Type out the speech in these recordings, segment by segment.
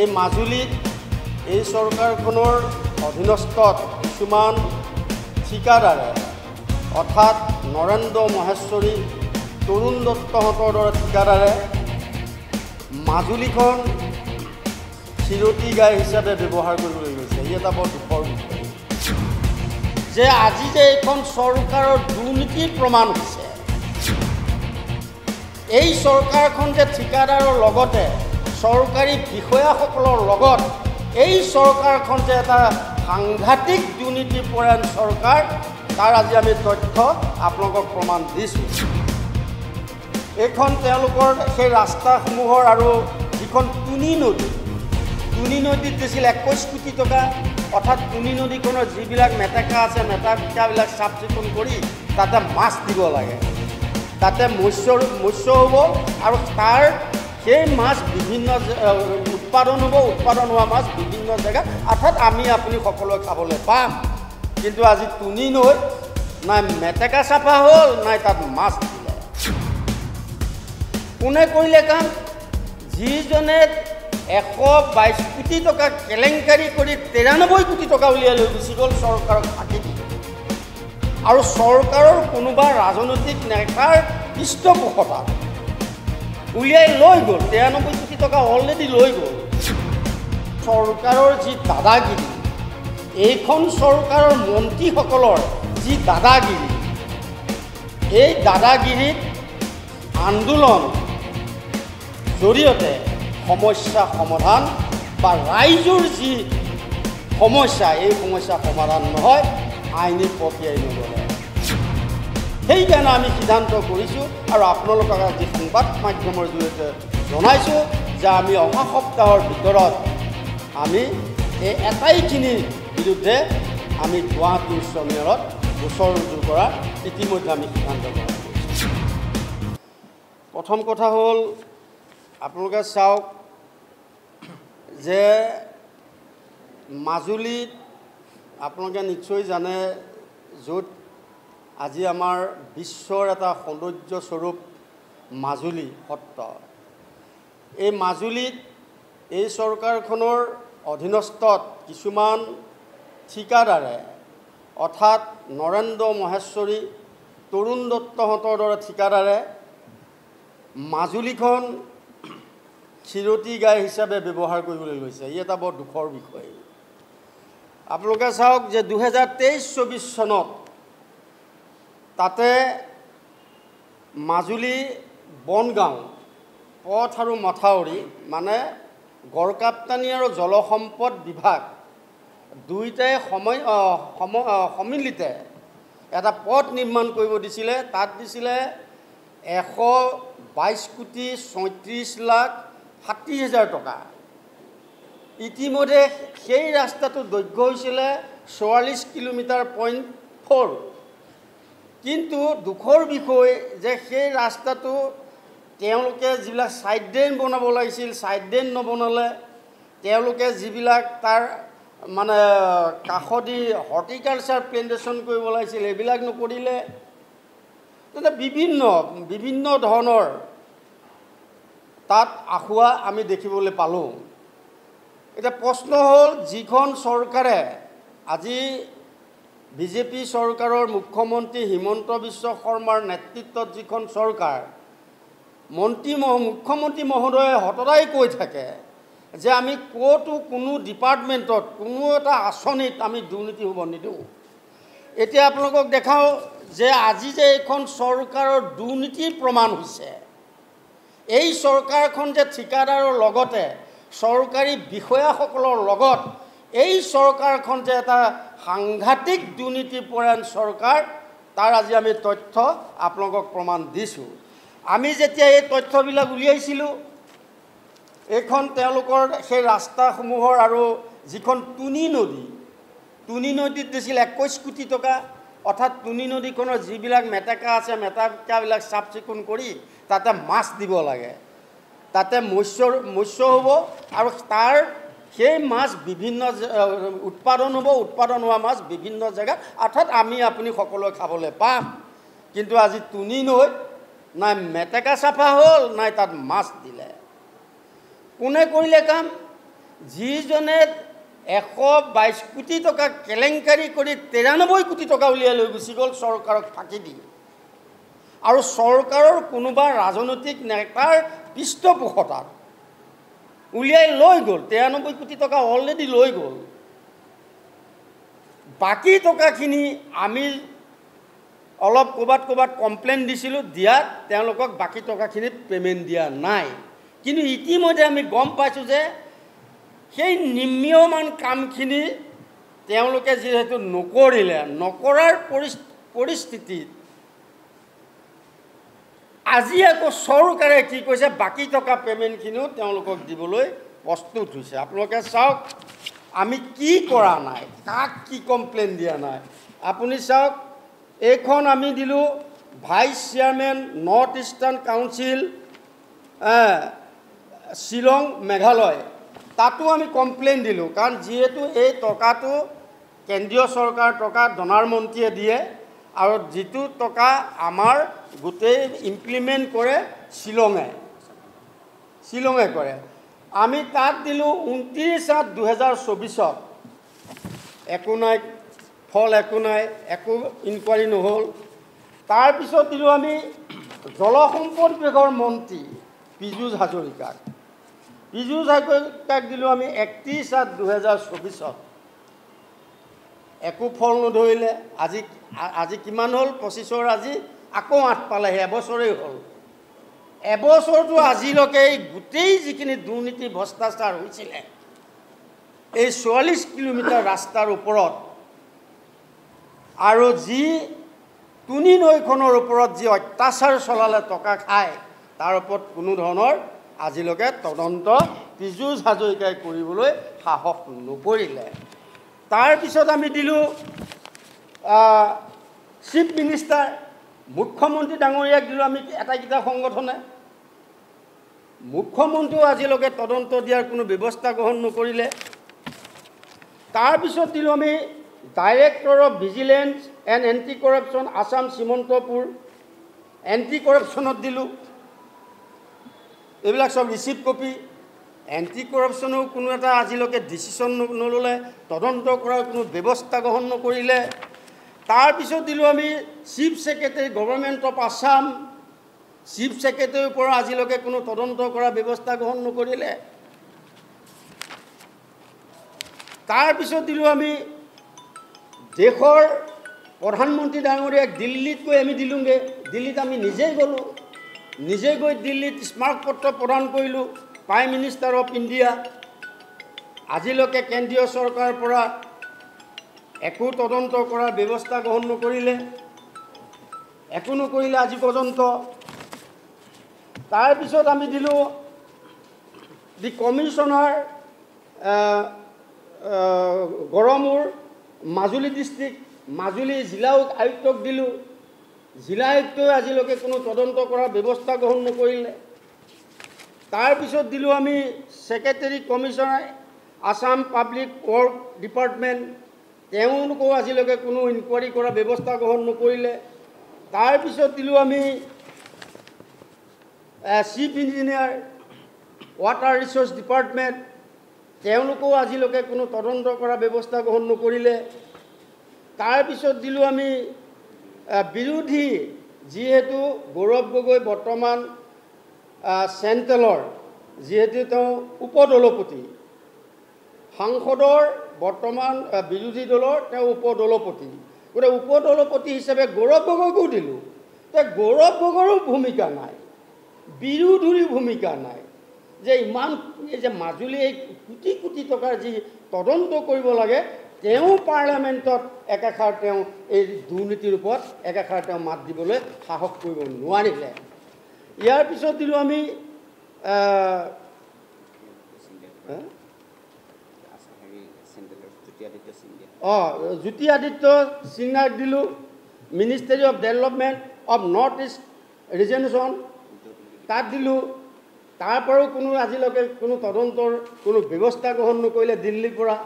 এই মাজুলীত এই চৰকাৰখনৰ অধীনস্থত কিছুমান ঠিকাদাৰে অৰ্থাৎ নৰেন্দ্ৰ মহেশ্বৰী তৰুণ দত্তহঁতৰ দৰে ঠিকাদাৰে মাজুলীখন চিৰতি গাই হিচাপে ব্যৱহাৰ কৰিবলৈ গৈছে। ই এটা বৰ দুখৰ বিষয় যে আজি যে এইখন চৰকাৰৰ দুৰ্নীতিৰ প্ৰমাণ হৈছে। এই চৰকাৰখন যে ঠিকাদাৰৰ লগতে চৰকাৰী বিষয়াসকলৰ লগত এই চৰকাৰখন যে এটা সাংঘাতিক দুৰ্নীতিপৰায়ণ চৰকাৰ, তাৰ আজি আমি তথ্য আপোনালোকক প্ৰমাণ দিছোঁ। এইখন তেওঁলোকৰ সেই ৰাস্তাসমূহৰ আৰু যিখন তুনি নদীত দিছিল 21 কোটি টকা, অৰ্থাৎ তুনি নদীখনৰ যিবিলাক মেটেকা আছে মেটেকাবিলাক চাফ চিকুণ কৰি তাতে মাছ দিব লাগে, তাতে মৎস্য হ'ব আৰু তাৰ সেই মাছ বিভিন্ন উৎপাদন হ'ব, উৎপাদন হোৱা মাছ বিভিন্ন জেগাত অৰ্থাৎ আমি আপুনি সকলোৱে খাবলৈ পাম। কিন্তু আজি তুনি নৈ নাই মেটেকা চাফা হ'ল নাই তাত মাছ দিলে। কোনে কৰিলে কাম? যিজনে 122 কোটি টকা কেলেংকাৰী কৰি 93 কোটি টকা উলিয়াই লৈ গুচি গ'ল চৰকাৰক ফাঁকি দি, আৰু চৰকাৰৰ কোনোবা ৰাজনৈতিক নেতাৰ পৃষ্ঠপোষকতাত উলিয়াই লৈ গ'ল 93 কোটি টকা অলৰেডি লৈ গ'ল। চৰকাৰৰ যি দাদাগিৰি, এইখন চৰকাৰৰ মন্ত্ৰীসকলৰ যি দাদাগিৰি, এই দাদাগিৰিত আন্দোলন জৰিয়তে সমস্যা সমাধান বা ৰাইজৰ যি সমস্যা, এই সমস্যা সমাধান নহয়, আইনী প্ৰক্ৰিয়াই নল'লে। সেইকাৰণে আমি সিদ্ধান্ত কৰিছোঁ আৰু আপোনালোকক আজি সংবাদ মাধ্যমৰ জৰিয়তে জনাইছোঁ যে আমি অহা সপ্তাহৰ ভিতৰত আমি এই এটাইখিনিৰ বিৰুদ্ধে আমি গুৱাহাটী উচ্চ ন্যায়ালয়ত গোচৰ ৰুজু কৰাৰ ইতিমধ্যে আমি সিদ্ধান্ত গ্ৰহণ কৰিছোঁ। প্ৰথম কথা হ'ল আপোনালোকে চাওক যে মাজুলীত আপোনালোকে নিশ্চয় জানে, য'ত আজি আমাৰ বিশ্বৰ এটা সৌন্দৰ্যস্বৰূপ মাজুলী সত্ৰ, এই মাজুলীত এই চৰকাৰখনৰ অধীনস্থত কিছুমান ঠিকাদাৰে অৰ্থাৎ নৰেন্দ্ৰ মহেশ্বৰী তৰুণ দত্তহঁতৰ দৰে ঠিকাদাৰে মাজুলীখন চিৰতি গাই হিচাপে ব্যৱহাৰ কৰিবলৈ লৈছে। ই এটা বৰ দুখৰ বিষয়। আপোনালোকে চাওক যে 2023-24 চনত তাতে মাজুলী বনগাঁও পথ আৰু মথাউৰি মানে গড়কাপ্তানি আৰু জলসম্পদ বিভাগ দুয়োটাই সমিলিতে এটা পথ নিৰ্মাণ কৰিব দিছিলে। তাত দিছিলে 122 কোটি 37 লাখ 60 হাজাৰ টকা। ইতিমধ্যে সেই ৰাস্তাটোৰ দৈৰ্ঘ্য হৈছিলে 44 কিলোমিটাৰ .4। কিন্তু দুখৰ বিষয় যে সেই ৰাস্তাটো তেওঁলোকে যিবিলাক ছাইড ড্ৰেইন বনাব লাগিছিল ছাইড ড্ৰেইন নবনালে, তেওঁলোকে যিবিলাক তাৰ মানে কাষদি হৰ্টিকালচাৰ প্লেণ্টেশ্যন কৰিব লাগিছিল এইবিলাক নকৰিলে। তেনে বিভিন্ন ধৰণৰ তাত আখুৱা আমি দেখিবলৈ পালোঁ। এতিয়া প্ৰশ্ন হ'ল, যিখন চৰকাৰে আজি বিজেপি চৰকাৰৰ মুখ্যমন্ত্ৰী হিমন্ত বিশ্ব শৰ্মাৰ নেতৃত্বত যিখন চৰকাৰ, মুখ্যমন্ত্ৰী মহোদয়ে সদায় কৈ থাকে যে আমি ক'তো কোনো ডিপাৰ্টমেণ্টত কোনো এটা আঁচনিত আমি দুৰ্নীতি হ'ব নিদিওঁ। এতিয়া আপোনালোকক দেখাওঁ যে আজি যে এইখন চৰকাৰৰ দুৰ্নীতিৰ প্ৰমাণ হৈছে। এই চৰকাৰখন যে ঠিকাদাৰৰ লগতে চৰকাৰী বিষয়াসকলৰ লগত এই চৰকাৰখন যে এটা সাংঘাতিক দুৰ্নীতিপৰায়ণ চৰকাৰ, তাৰ আজি আমি তথ্য আপোনালোকক প্ৰমাণ দিছোঁ। আমি যেতিয়া এই তথ্যবিলাক উলিয়াইছিলোঁ, এইখন তেওঁলোকৰ সেই ৰাস্তাসমূহৰ আৰু যিখন তুনি নদীত দিছিল 21 কোটি টকা, অৰ্থাৎ তুনি নদীখনৰ যিবিলাক মেটেকা আছে মেটেকাবিলাক চাফ চিকুণ কৰি তাতে মাছ দিব লাগে, তাতে মৎস্য হ'ব আৰু তাৰ সেই মাছ বিভিন্ন উৎপাদন হ'ব, উৎপাদন হোৱা মাছ বিভিন্ন জেগাত অৰ্থাৎ আমি আপুনি সকলোৱে খাবলৈ পাম। কিন্তু আজি তুনি নৈ নাই মেটেকা চাফা হ'ল নাই তাত মাছ দিলে। কোনে কৰিলে কাম? যিজনে 122 কোটি টকা কেলেংকাৰী কৰি 93 কোটি টকা উলিয়াই লৈ গুচি গ'ল চৰকাৰক ফাঁকি দি, আৰু চৰকাৰৰ কোনোবা ৰাজনৈতিক নেতাৰ পৃষ্ঠপোষকতাত উলিয়াই লৈ গ'ল। 93 কোটি টকা অলৰেডি লৈ গ'ল। বাকী টকাখিনি আমি অলপ ক'ৰবাত কমপ্লেইন দিছিলোঁ, দিয়াত তেওঁলোকক বাকী টকাখিনি পে'মেণ্ট দিয়া নাই। কিন্তু ইতিমধ্যে আমি গম পাইছোঁ যে সেই নিম্নীয়মান কামখিনি তেওঁলোকে যিহেতু নকৰাৰ পৰিস্থিতিত আজি আকৌ চৰকাৰে কি কৈছে, বাকী টকা পে'মেণ্টখিনিও তেওঁলোকক দিবলৈ প্ৰস্তুত হৈছে। আপোনালোকে চাওক আমি কি কৰা নাই, কাক কি কমপ্লেইন দিয়া নাই। আপুনি চাওক, এইখন আমি দিলোঁ vice chairman north eastern council Shillong Meghalaya, তাতো আমি কমপ্লেইন দিলোঁ। কাৰণ যিহেতু এই টকাটো কেন্দ্ৰীয় চৰকাৰৰ টকা ডনাৰ মন্ত্ৰীয়ে দিয়ে, আৰু যিটো টকা আমাৰ গোটেই ইমপ্লিমেণ্ট কৰে শ্বিলঙে কৰে। আমি তাত দিলোঁ 29/8/2024। একো নাই, ফল একো নাই, একো ইনকুৱাৰী নহ'ল। তাৰপিছত দিলোঁ আমি জলসম্পদ বিভাগৰ মন্ত্ৰী পীযুষ হাজৰিকাক দিলোঁ আমি 31/8/2024। একো ফল নধৰিলে। আজি কিমান হ'ল? 25 আজি আকৌ 8 পালেহি, এবছৰেই হ'ল। এবছৰটো আজিলৈকে এই গোটেই যিখিনি দুৰ্নীতি ভ্ৰষ্টাচাৰ হৈছিলে এই 44 কিলোমিটাৰ ৰাস্তাৰ ওপৰত, আৰু যি তুনি নৈখনৰ ওপৰত যি অত্যাচাৰ চলালে টকা খাই, তাৰ ওপৰত কোনো ধৰণৰ আজিলৈকে তদন্ত পীযুষ হাজৰিকাই কৰিবলৈ সাহস নকৰিলে। তাৰপিছত আমি দিলোঁ চিফ মিনিষ্টাৰ, মুখ্যমন্ত্ৰী ডাঙৰীয়াক দিলোঁ আমি এটাইকেইটা সংগঠনে। মুখ্যমন্ত্ৰীও আজিলৈকে তদন্ত দিয়াৰ কোনো ব্যৱস্থা গ্ৰহণ নকৰিলে। তাৰপিছত দিলোঁ আমি director of vigilance and anti corruption Assam Simantapur, anti কৰাপশ্যনত দিলোঁ। এইবিলাক চব ৰিচিপ্ট কপি। এণ্টি কৰাপশ্যনেও কোনো এটা আজিলৈকে ডিচিশ্যন নল'লে, তদন্ত কৰাৰ কোনো ব্যৱস্থা গ্ৰহণ নকৰিলে। তাৰপিছত দিলোঁ আমি chief secretary government of Assam, chief ছেক্ৰেটাৰীৰ পৰা আজিলৈকে কোনো তদন্ত কৰাৰ ব্যৱস্থা গ্ৰহণ নকৰিলে। তাৰপিছত দিলোঁ আমি দেশৰ প্ৰধানমন্ত্ৰী ডাঙৰীয়াক দিল্লীত গৈ আমি দিলোঁগৈ। দিল্লীত আমি নিজেই গ'লোঁ, নিজে গৈ দিল্লীত স্মাৰকপত্ৰ প্ৰদান কৰিলোঁ প্ৰাইম মিনিষ্টাৰ অফ ইণ্ডিয়া। আজিলৈকে কেন্দ্ৰীয় চৰকাৰৰ পৰা একো তদন্ত কৰাৰ ব্যৱস্থা গ্ৰহণ নকৰিলে, একো নকৰিলে আজি পৰ্যন্ত। তাৰপিছত আমি দিলোঁ দি কমিশ্যনাৰ গড়মূৰ মাজুলী ডিষ্ট্ৰিক্ট, মাজুলী জিলা আয়ুক্তক দিলোঁ। জিলা আয়ুক্তই আজিলৈকে কোনো তদন্ত কৰাৰ ব্যৱস্থা গ্ৰহণ নকৰিলে। তাৰপিছত দিলোঁ আমি secretary commissioner Assam public work department, তেওঁলোকেও আজিলৈকে কোনো ইনকুৱাৰী কৰাৰ ব্যৱস্থা গ্ৰহণ নকৰিলে। তাৰপিছত দিলোঁ আমি chief engineer water resource department, তেওঁলোকেও আজিলৈকে কোনো তদন্ত কৰাৰ ব্যৱস্থা গ্ৰহণ নকৰিলে। তাৰপিছত দিলোঁ আমি বিৰোধী, যিহেতু গৌৰৱ গগৈ বৰ্তমান চেণ্ট্ৰেলৰ, যিহেতু তেওঁ উপদলপতি, সাংসদৰ বৰ্তমান বিৰোধী দলৰ তেওঁ উপদলপতি, গতিকে উপদলপতি হিচাপে গৌৰৱ গগৈকো দিলোঁ। গৌৰৱ গগৈৰো ভূমিকা নাই, বিৰোধীৰো ভূমিকা নাই, যে ইমান এই যে মাজুলী এই কোটি কোটি টকাৰ যি তদন্ত কৰিব লাগে, তেওঁ পাৰ্লিয়ামেণ্টত একাষাৰ তেওঁ এই দুৰ্নীতিৰ ওপৰত একাষাৰ তেওঁ মাত দিবলৈ সাহস কৰিব নোৱাৰিলে। ইয়াৰ পিছত দিলোঁ আমি জ্যোতি আদিত্য সিন্হাক দিলোঁ ministry of development of north east region, তাত দিলোঁ। তাৰ পৰাও কোনো আজিলৈকে কোনো তদন্তৰ কোনো ব্যৱস্থা গ্ৰহণ নকৰিলে দিল্লীৰ পৰা।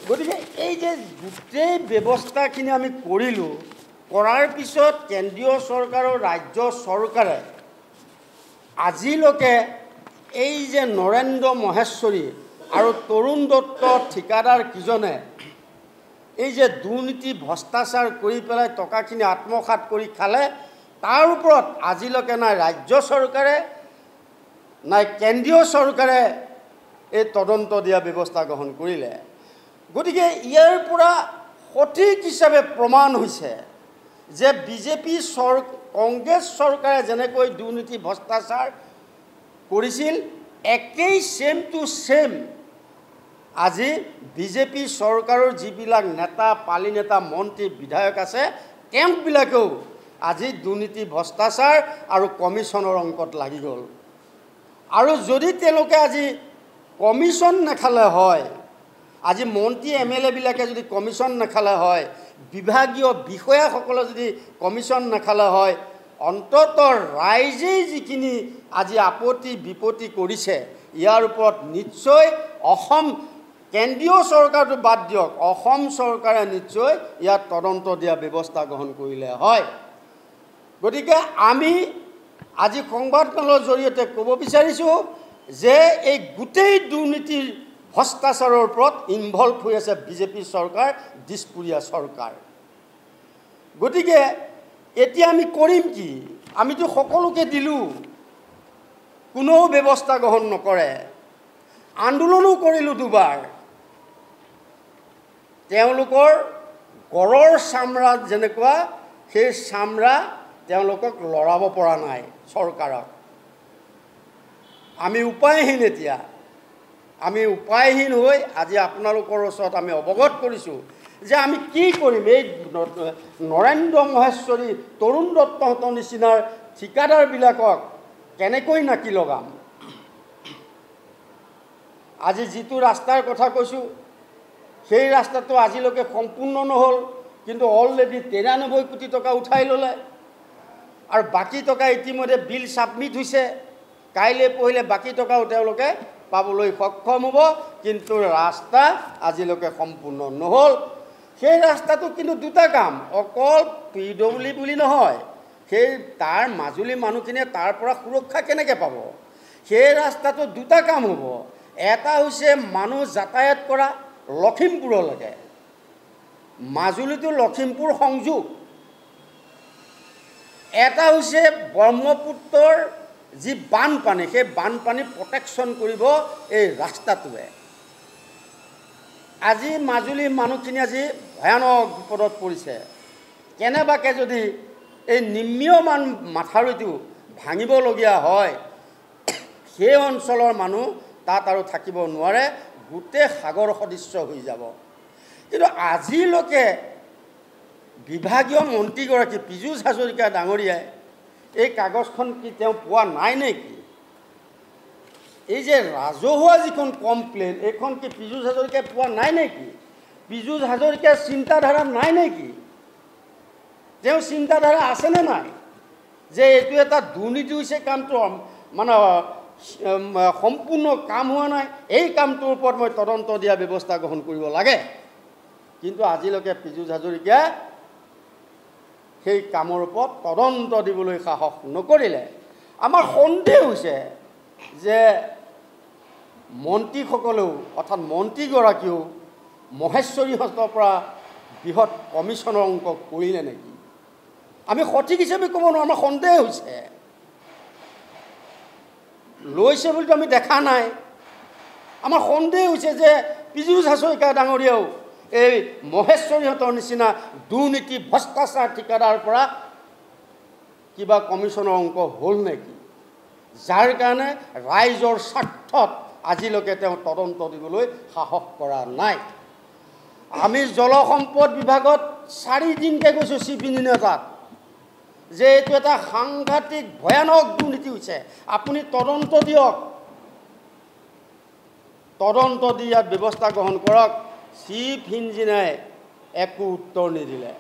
গতিকে এই যে গোটেই ব্যৱস্থাখিনি আমি কৰিলোঁ, কৰাৰ পিছত কেন্দ্ৰীয় চৰকাৰ আৰু ৰাজ্য চৰকাৰে আজিলৈকে এই যে নৰেন্দ্ৰ মহেশ্বৰী আৰু তৰুণ দত্ত ঠিকাদাৰ কিজনে এই যে দুৰ্নীতি ভ্ৰষ্টাচাৰ কৰি পেলাই টকাখিনি আত্মসাৎ কৰি খালে, তাৰ ওপৰত আজিলৈকে নাই ৰাজ্য চৰকাৰে নাই কেন্দ্ৰীয় চৰকাৰে এই তদন্ত দিয়া ব্যৱস্থা গ্ৰহণ কৰিলে। গতিকে ইয়াৰ পৰা সঠিক হিচাপে প্ৰমাণ হৈছে যে বিজেপি কংগ্ৰেছ চৰকাৰে যেনেকৈ দুৰ্নীতি ভ্ৰষ্টাচাৰ কৰিছিল, একেই ছেম টু ছেম আজি বিজেপি চৰকাৰৰ যিবিলাক নেতা, পালি নেতা, মন্ত্ৰী, বিধায়ক আছে, তেওঁবিলাকেও আজি দুৰ্নীতি ভ্ৰষ্টাচাৰ আৰু কমিশ্যনৰ অংকত লাগি গ'ল। আৰু যদি তেওঁলোকে আজি কমিশ্যন নাখালে হয়, আজি মন্ত্ৰী MLA-বিলাকে যদি কমিশ্যন নাখালে হয়, বিভাগীয় বিষয়াসকলে যদি কমিশ্যন নাখালে হয়, অন্ততঃ ৰাইজেই যিখিনি আজি আপত্তি বিপত্তি কৰিছে, ইয়াৰ ওপৰত নিশ্চয় অসম কেন্দ্ৰীয় চৰকাৰটো বাদ দিয়ক, অসম চৰকাৰে নিশ্চয় ইয়াত তদন্ত দিয়া ব্যৱস্থা গ্ৰহণ কৰিলে হয়। গতিকে আমি আজি সংবাদমেলৰ জৰিয়তে ক'ব বিচাৰিছোঁ যে এই গোটেই দুৰ্নীতিৰ ভ্ৰষ্টাচাৰৰ ওপৰত ইনভলভ হৈ আছে বিজেপি চৰকাৰ, দিছপুৰীয়া চৰকাৰ। গতিকে এতিয়া আমি কৰিম কি? আমিতো সকলোকে দিলোঁ, কোনেও ব্যৱস্থা গ্ৰহণ নকৰে। আন্দোলনো কৰিলোঁ দুবাৰ, তেওঁলোকৰ গড়ৰ চামৰা যেনেকুৱা সেই চামৰা তেওঁলোকক লৰাব পৰা নাই চৰকাৰক। আমি উপায়হীন, এতিয়া আমি উপায়হীন হৈ আজি আপোনালোকৰ ওচৰত আমি অৱগত কৰিছোঁ যে আমি কি কৰিম। এই নৰেন্দ্ৰ মহেশ্বৰী, তৰুণ দত্তহঁতৰ নিচিনাৰ ঠিকাদাৰবিলাকক কেনেকৈ নাকি লগাম। আজি যিটো ৰাস্তাৰ কথা কৈছোঁ, সেই ৰাস্তাটো আজিলৈকে সম্পূৰ্ণ নহ'ল, কিন্তু অলৰেডি 93 কোটি টকা উঠাই ল'লে আৰু বাকী টকা ইতিমধ্যে বিল ছাবমিট হৈছে। কাইলৈ পৰহিলে বাকী টকাও তেওঁলোকে পাবলৈ সক্ষম হ'ব, কিন্তু ৰাস্তা আজিলৈকে সম্পূৰ্ণ নহ'ল। সেই ৰাস্তাটো কিন্তু দুটা কাম, অকল PWD বুলি নহয়, সেই তাৰ মাজুলী মানুহখিনিয়ে তাৰ পৰা সুৰক্ষা কেনেকৈ পাব। সেই ৰাস্তাটো দুটা কাম হ'ব। এটা হৈছে মানুহ যাতায়াত কৰা লখিমপুৰলৈকে, মাজুলীটো লখিমপুৰ সংযোগ। এটা হৈছে ব্ৰহ্মপুত্ৰৰ যি বানপানী, সেই বানপানী প্ৰটেকশ্যন কৰিব এই ৰাস্তাটোৱে। আজি মাজুলীৰ মানুহখিনি আজি ভয়ানক বিপদত পৰিছে। কেনেবাকৈ যদি এই নিম্নমান মাথাউৰিটো ভাঙিবলগীয়া হয়, সেই অঞ্চলৰ মানুহ তাত আৰু থাকিব নোৱাৰে, গোটেই সাগৰ সদৃশ্য হৈ যাব। কিন্তু আজিলৈকে বিভাগীয় মন্ত্ৰীগৰাকী পীযুষ হাজৰিকা ডাঙৰীয়াই এই কাগজখন কি তেওঁ পোৱা নাই নেকি? এই যে ৰাজহুৱা যিখন কমপ্লেইন, এইখন কি পীযুষ হাজৰিকাই পোৱা নাই নেকি? পীযুষ হাজৰিকাৰ চিন্তাধাৰা নাই নেকি? তেওঁ চিন্তাধাৰা আছেনে নাই যে এইটো এটা দুৰ্নীতি হৈছে, কামটো মানে সম্পূৰ্ণ কাম হোৱা নাই, এই কামটোৰ ওপৰত মই তদন্ত দিয়া ব্যৱস্থা গ্ৰহণ কৰিব লাগে। কিন্তু আজিলৈকে পীযুষ হাজৰিকাই সেই কামৰ ওপৰত তদন্ত দিবলৈ সাহস নকৰিলে। আমাৰ সন্দেহ হৈছে যে মন্ত্ৰীসকলেও অৰ্থাৎ মন্ত্ৰীগৰাকীয়েও মহেশ্বৰীহঁতৰ পৰা বৃহৎ কমিশ্যনৰ অংক কৰিলে নেকি? আমি সঠিক হিচাপে ক'ব নোৱাৰোঁ, আমাৰ সন্দেহ হৈছে। লৈছে বুলিতো আমি দেখা নাই। আমাৰ সন্দেহ হৈছে যে পীযুষ হাজৰিকা ডাঙৰীয়াও এই মহেশ্বৰীহঁতৰ নিচিনা দুৰ্নীতি ভ্ৰষ্টাচাৰ ঠিকাদাৰ পৰা কিবা কমিশ্যনৰ অংক হ'ল নেকি, যাৰ কাৰণে ৰাইজৰ স্বাৰ্থত আজিলৈকে তেওঁ তদন্ত দিবলৈ সাহস কৰা নাই। আমি জলসম্পদ বিভাগত 4 দিনকৈ গৈছোঁ চিফ ইঞ্জিনিয়াৰ তাত, যে এইটো এটা সাংঘাতিক ভয়ানক দুৰ্নীতি হৈছে, আপুনি তদন্ত দিয়ক, তদন্ত দি ইয়াত ব্যৱস্থা গ্ৰহণ কৰক। চিফ ইঞ্জিনিয়াৰে একো উত্তৰ নিদিলে,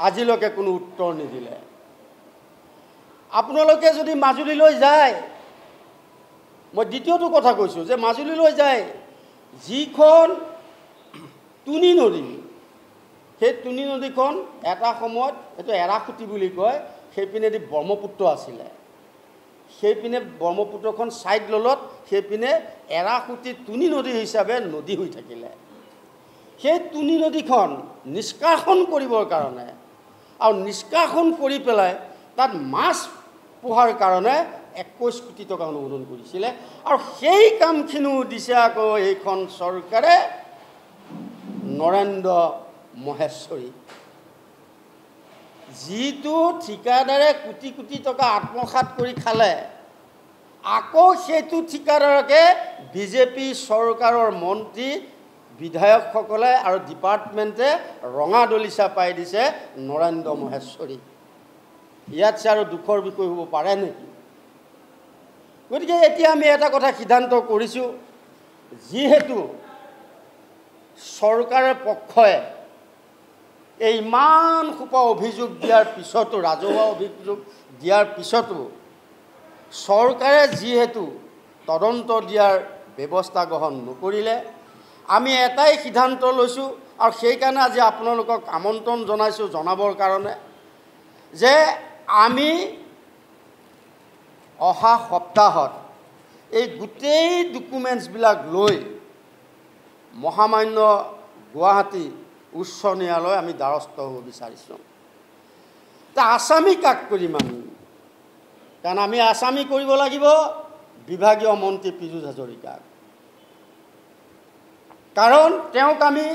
আজিলৈকে কোনো উত্তৰ নিদিলে। আপোনালোকে যদি মাজুলীলৈ যায়, মই দ্বিতীয়টো কথা কৈছোঁ যে মাজুলীলৈ যায়, যিখন তুনি নদী, সেই তুনি নদীখন এটা সময়ত এইটো এৰাসুতি বুলি কয়, সেইপিনেদি ব্ৰহ্মপুত্ৰ আছিলে। সেইপিনে ব্ৰহ্মপুত্ৰখন ছাইড ল'লত সেইপিনে এৰাসুতি তুনি নদী হিচাপে নদী হৈ থাকিলে। সেই তুনি নদীখন নিষ্কাশন কৰিবৰ কাৰণে আৰু নিষ্কাশন কৰি পেলাই তাত মাছ পোহাৰ কাৰণে 21 কোটি টকা অনুমোদন কৰিছিলে। আৰু সেই কামখিনিও দিছে আকৌ এইখন চৰকাৰে নৰেন্দ্ৰ মহেশ্বৰী, যিটো ঠিকাদাৰে কোটি কোটি টকা আত্মসাৎ কৰি খালে, আকৌ সেইটো ঠিকাদাৰকে বিজেপি চৰকাৰৰ মন্ত্ৰী বিধায়কসকলে আৰু ডিপাৰ্টমেণ্টে ৰঙা দলিচা পাই দিছে নৰেন্দ্ৰ মহেশ্বৰী। ইয়াতছে আৰু দুখৰ বিষয় হ'ব পাৰে নেকি? গতিকে এতিয়া আমি এটা কথা সিদ্ধান্ত কৰিছোঁ, যিহেতু চৰকাৰৰ পক্ষই এই ইমান সোপা অভিযোগ দিয়াৰ পিছতো, ৰাজহুৱা অভিযোগ দিয়াৰ পিছতো চৰকাৰে যিহেতু তদন্ত দিয়াৰ ব্যৱস্থা গ্ৰহণ নকৰিলে, আমি এটাই সিদ্ধান্ত লৈছোঁ আৰু সেইকাৰণে আজি আপোনালোকক আমন্ত্ৰণ জনাইছোঁ জনাবৰ কাৰণে যে আমি অহা সপ্তাহত এই গোটেই ডকুমেণ্টছবিলাক লৈ মহামান্য গুৱাহাটী উচ্চ ন্যায়ালয় আমি দ্বাৰস্থ হ'ব বিচাৰিছোঁ। তা আসামী কাক কৰিম আমি? কাৰণ আমি আসামী কৰিব লাগিব বিভাগীয় মন্ত্ৰী পীযুষ হাজৰিকাক, কাৰণ তেওঁক আমি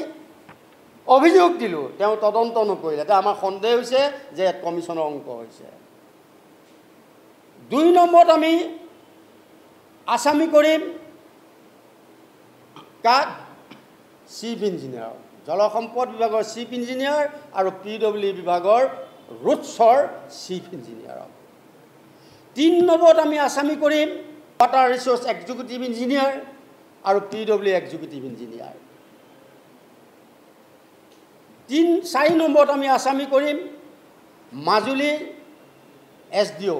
অভিযোগ দিলোঁ, তেওঁ তদন্ত নকৰিলে। এতিয়া আমাৰ সন্দেহ হৈছে যে কমিশ্যনৰ অংক হৈছে। 2 নম্বৰত আমি আসামী কৰিম কাক? চিফ ইঞ্জিনিয়াৰ, জলসম্পদ বিভাগৰ চিফ ইঞ্জিনিয়াৰ আৰু PWD বিভাগৰ ৰুটছৰ চিফ ইঞ্জিনিয়াৰক। 3 নম্বৰত আমি আসামী কৰিম ৱাটাৰ ৰিচোৰ্চ এক্সিকিউটিভ ইঞ্জিনিয়াৰ আৰু PWD এক্সিকিউটিভ ইঞ্জিনিয়াৰ। 4 নম্বৰত আমি আসামী কৰিম Majuli SDO,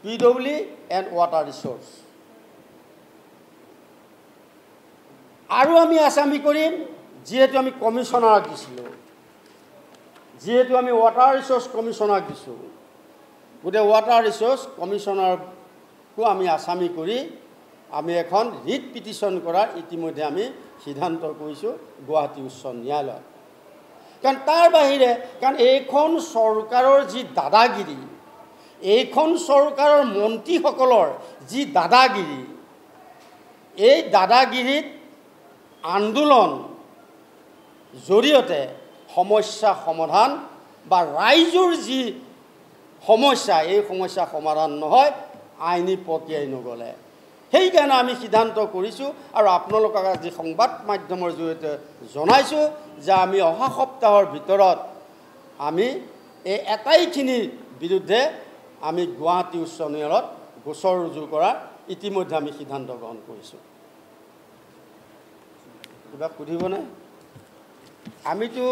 PWD and water resource. আৰু আমি আসামী কৰিম, যিহেতু আমি কমিশ্যনাৰক দিছিলোঁ, যিহেতু আমি ৱাটাৰ ৰিচোৰ্চ কমিশ্যনাৰক দিছোঁ, গতিকে ৱাটাৰ ৰিচোৰ্চ কমিশ্যনাৰকো আমি আসামী কৰি আমি এখন ৰিট পিটিশ্যন কৰাৰ ইতিমধ্যে আমি সিদ্ধান্ত কৰিছোঁ গুৱাহাটী উচ্চ ন্যায়ালয়ত। কাৰণ তাৰ বাহিৰে, কাৰণ এইখন চৰকাৰৰ যি দাদাগিৰি, এইখন চৰকাৰৰ মন্ত্ৰীসকলৰ যি দাদাগিৰি, এই দাদাগিৰিত আন্দোলন জৰিয়তে সমস্যা সমাধান বা ৰাইজৰ যি সমস্যা, এই সমস্যা সমাধান নহয় আইনী প্ৰক্ৰিয়াই নগ'লে। সেইকাৰণে আমি সিদ্ধান্ত কৰিছোঁ আৰু আপোনালোকক আজি সংবাদ মাধ্যমৰ জৰিয়তে জনাইছোঁ যে আমি অহা সপ্তাহৰ ভিতৰত আমি এই এটাইখিনিৰ বিৰুদ্ধে আমি গুৱাহাটী উচ্চ ন্যায়ালয়ত গোচৰ ৰুজু কৰাৰ ইতিমধ্যে আমি সিদ্ধান্ত গ্ৰহণ কৰিছোঁ। কিবা সুধিবনে? আমিতো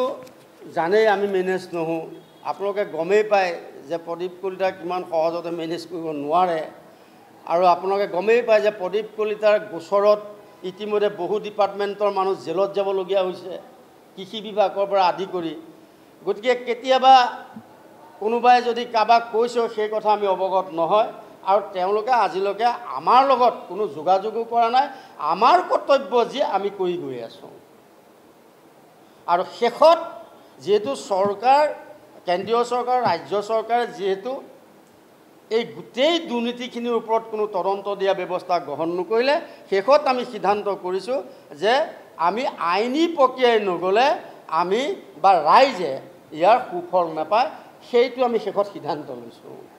জানেই আমি মেনেজ নহওঁ, আপোনালোকে গমেই পায় যে প্ৰদীপ কলিতা কিমান সহজতে মেনেজ কৰিব নোৱাৰে। আৰু আপোনালোকে গমেই পায় যে প্ৰদীপ কলিতাৰ গোচৰত ইতিমধ্যে বহু ডিপাৰ্টমেণ্টৰ মানুহ জেলত যাবলগীয়া হৈছে, কৃষি বিভাগৰ পৰা আদি কৰি। গতিকে কেতিয়াবা কোনোবাই যদি কাৰোবাক কৈছে সেই কথা আমি অৱগত নহয়, আৰু তেওঁলোকে আজিলৈকে আমাৰ লগত কোনো যোগাযোগো কৰা নাই। আমাৰ কৰ্তব্য যি আমি কৰি গৈ আছোঁ। আৰু শেষত যিহেতু চৰকাৰ, কেন্দ্ৰীয় চৰকাৰ, ৰাজ্য চৰকাৰে যিহেতু এই গোটেই দুৰ্নীতিখিনিৰ ওপৰত কোনো তদন্ত দিয়া ব্যৱস্থা গ্ৰহণ নকৰিলে, শেষত আমি সিদ্ধান্ত কৰিছোঁ যে আমি আইনী প্ৰক্ৰিয়াই নগ'লে আমি বা ৰাইজে ইয়াৰ সুফল নাপায়, সেইটো আমি শেষত সিদ্ধান্ত লৈছোঁ।